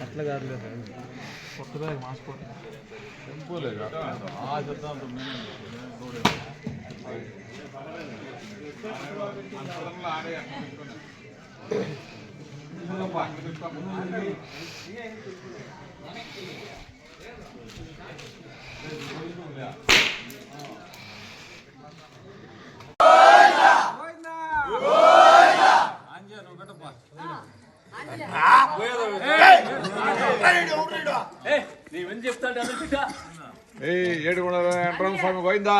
అట్లా కాదులే సార్, కొత్తగా మార్చుకోండి. ఏడుగుండ వెంకటరమణ స్వామి గోవిందా.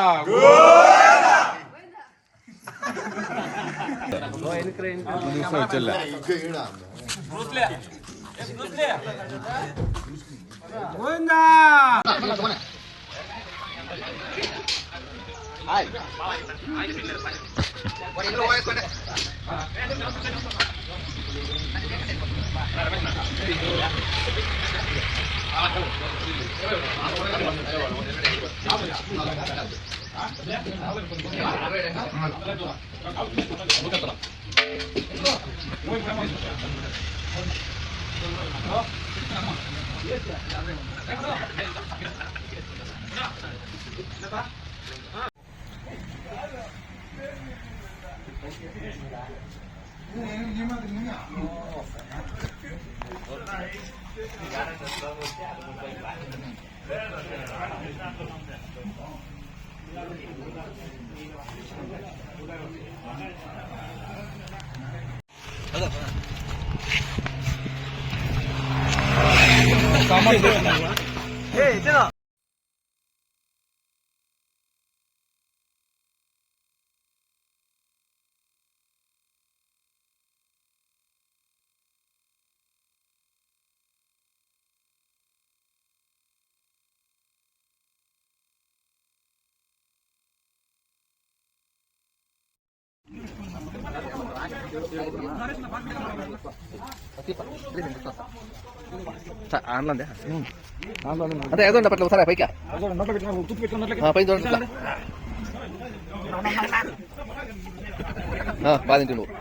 అదే ఏదో పట్ల ఒకసారి పైకి పైన చూడండి. బాగా తింటు నువ్వు.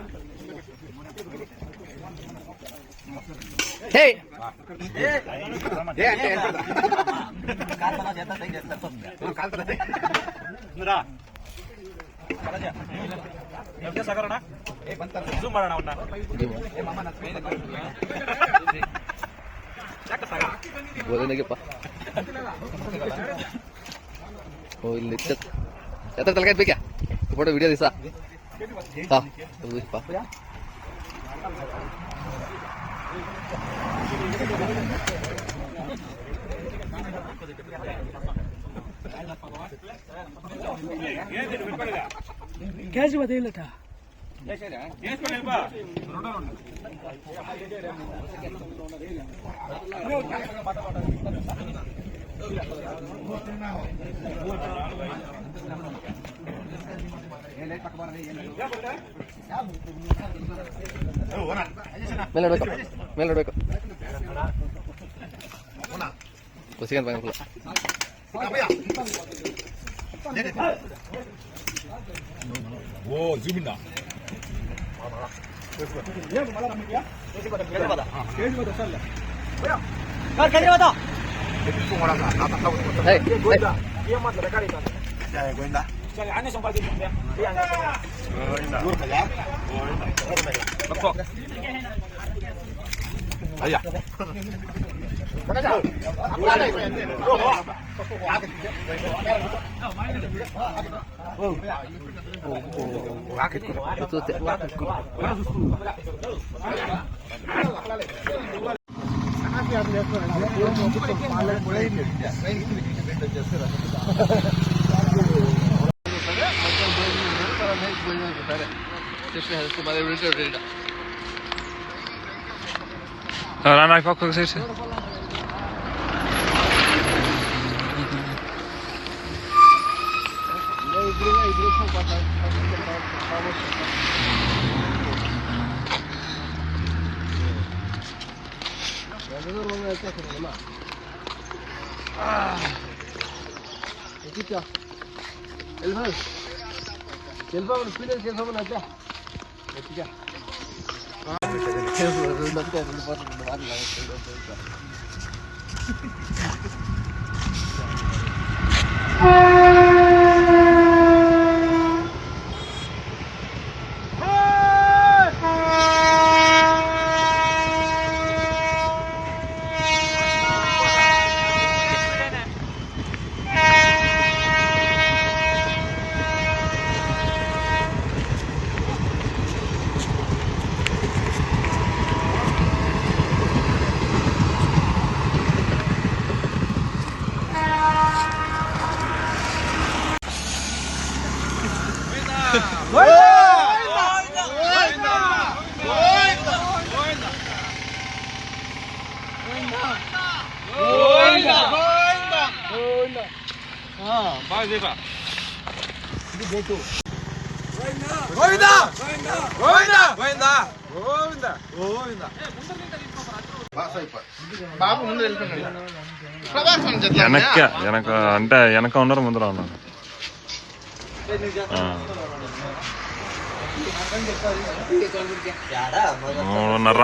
ಇಲ್ಲಿ ಎತ್ತ ತಲೆಕಾಯಿ ಬೇಕ ಫೋಟೋ ವಿಡಿಯೋ ದಿವಸ ಕ್ಯಾಶ್ ಬದಿಲ್ಲಟ ಮೇಲೆ ನೋಡ್ಬೇಕು ಕುಸಿಗನ್ ಬಾಯ್ ಓ ಜೂಮಿಂದ అయ్యా Rana Ipak ko sir. వెనక అంటే వెనక ఉన్నారు ముందర ఉన్నారు. మూడున్నర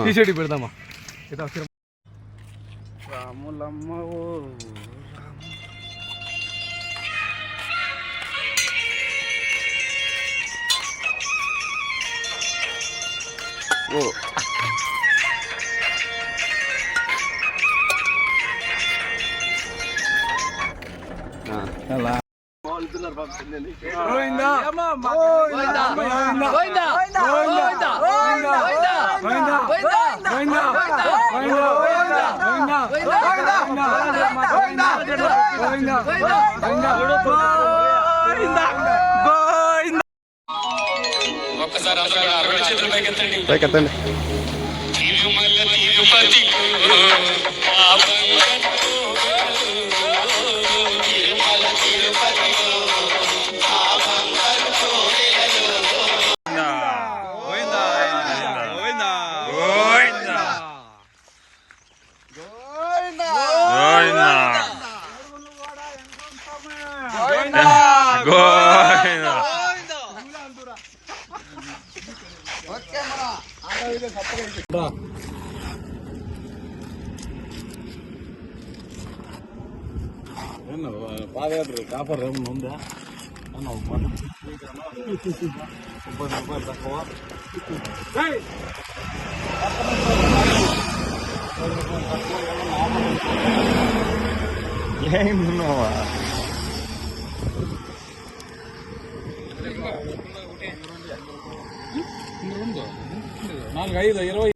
తీసేటి పెడదామా రాములమ్మ ఓ పైకెత్తండి. పాదయాత్ర కాపర్ ఏమన్నా ఉందా రూపాయలు తక్కువ ఏమున్నావా 4, 5, 20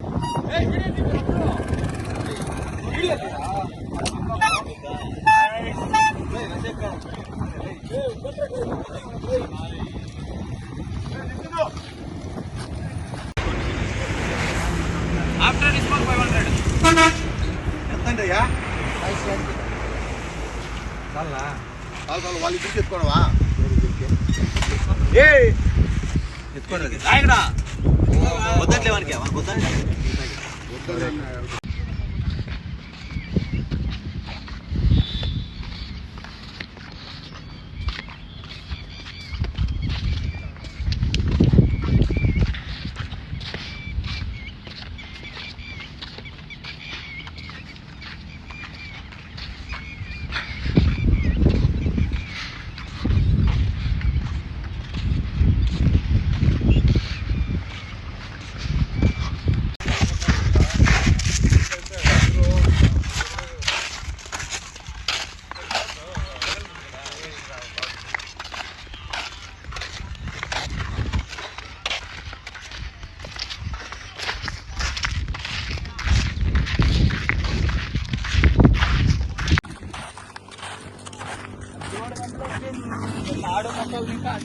After discount 500. ఎంతంటయ్యా? చాలనా? చాలు వాళ్ళు ఇచ్చి ఎత్తుకోవడమా? ఏయ్ ఎత్తుకోండి. రాయగడా. వద్దట్లే వానికి. వానికి వద్దండి.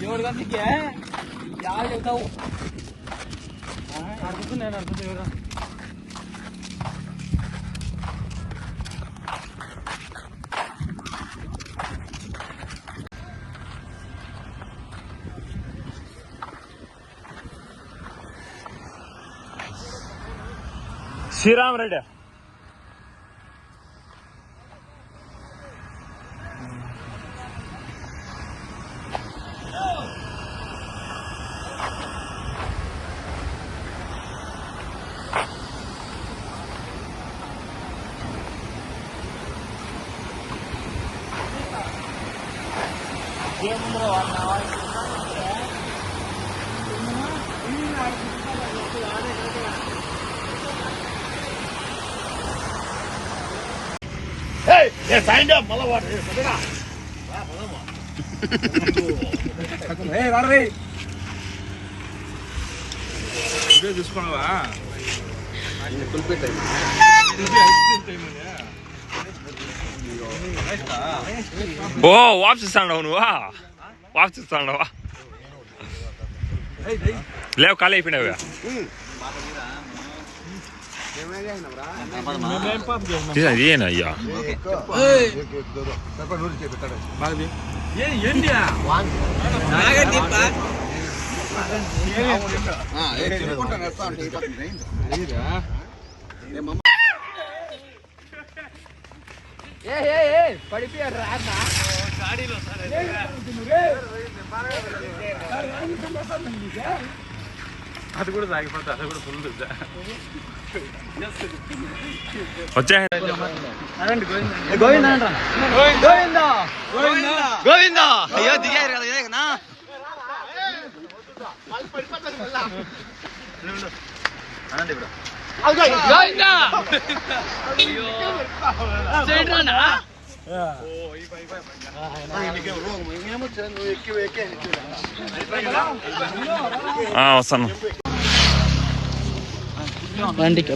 7 గంటలకి యాడ్ చెప్తావు అడుగుతుంది నేను అడుగుతుంది ఎవరు శ్రీరామ్ రెడ్డి చూసుకున్నావా ఓ వాపసిస్తాండవు నువ్వా వాపసిస్తాండవా లేవు ఖాళీ అయిపోయినావు ఏనా అయ్యా పడిపోయాడు రా అది కూడా తాగిపోతా అది కూడా ఫుల్ వచ్చే గోవిందా గోవిందా అయ్యో దిగారు కదా అనండి ఇప్పుడు గోవిందా చేయడ్రానా వస్తాను బండికి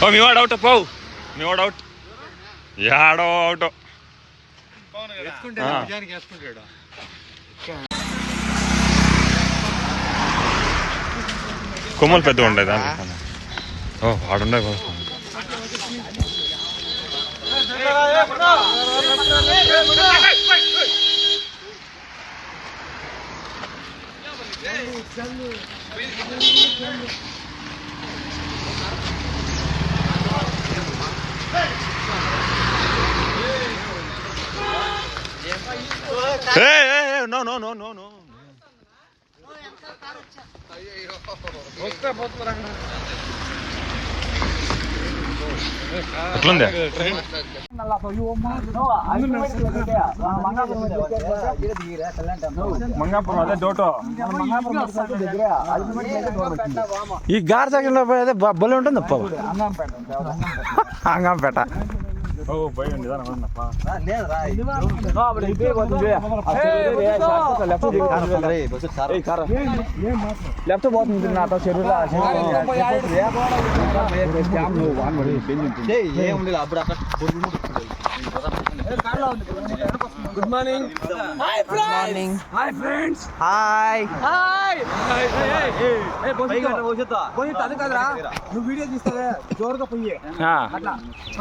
మీ వాడు అవుట్ పోవు మీ వాడు అవుట్ యాడో అవుట్ కొమ్మలు పెద్ద ఉండే దాని ఓ వాడుండే no no no no no ఎట్లుంది మంగాపురం అదే డోటో ఈ గార్ సెకండ్ లో పోయేదే బలి ఉంటుంది అంగంపేట ఓ భయ లెఫ్ట్ పోతుంది నాతో చెరువులో good morning hi friends hi అది కదరా నువ్వు వీడియో తీస్తావే జోరుగా పోయి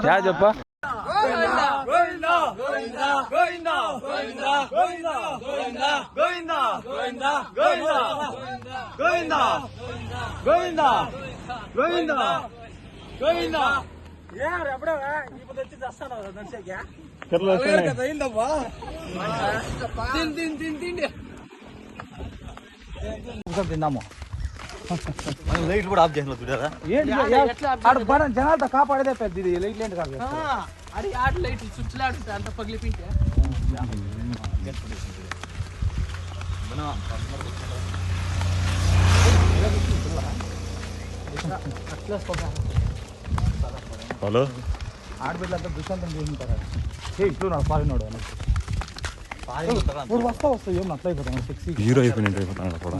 యా చెప్ప తిందాము లైట్లు కూడా ఆఫ్ చేసిన చూడారా జనాలతో కాపాడేదే పెద్ద ఇది లైట్ లేంటి కాదు అది ఆట లైట్ స్విచ్ లాడుంటే అంత పగిలిపింటే హలో ఆడబిడ్డలంతా దుష్యంతం చేసింటారు ఇట్లు నాకు పారినోడు ఇప్పుడు వస్తా ఏం అట్లా అయిపోతాను హీరో అయిపోయినట్టు అయిపోతాడు కూడా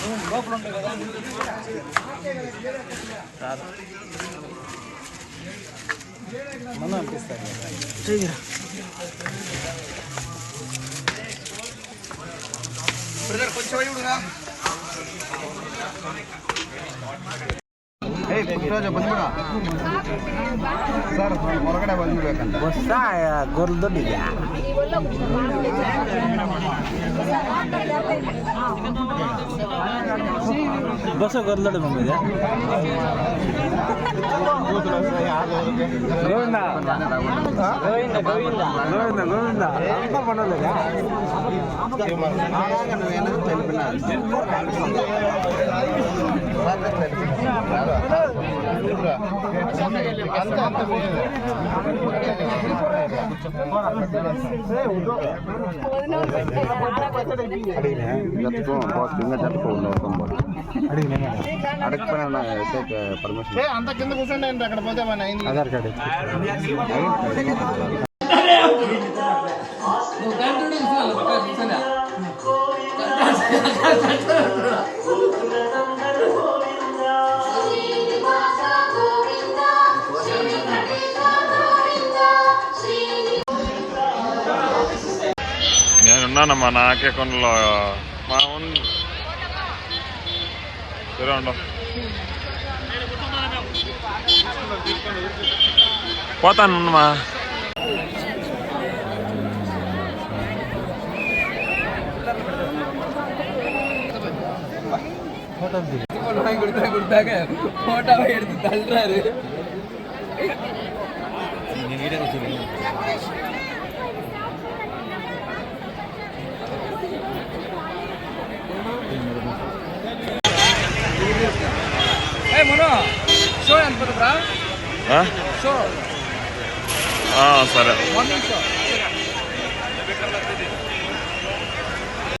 మనం అనిపిస్తాయి ಸರ್ ಹೊರಗಡೆ ಬಂದ್ಬಿಡ್ಬೇಕಂತ ಹೊಸ ಗೊರ್ಲು ದೊಡ್ಡಿದ್ಯಾ ಬಸ್ ಗೊರ್ಲು ದೊಡ್ಡ ಬಂದಿದೆ ಗೋವಿಂದ ಗೋವಿಂದ ಗೋವಿಂದ ಗೋವಿಂದ ಗೋವಿಂದ అంతా పడలేదా అంత కింద కూర్చోండి అక్కడ పోతే మన ఆధార్ కార్డు నేనున్నానమ్మా నాకే కొనలో మా సరే ఉండు పోతానమ్మా ಫೋಟೋ ಹಿಡಿದು ತಳ್ಳ್ರಾರು షో ఎంత పడుతుందా షో సరే మార్నింగ్ షో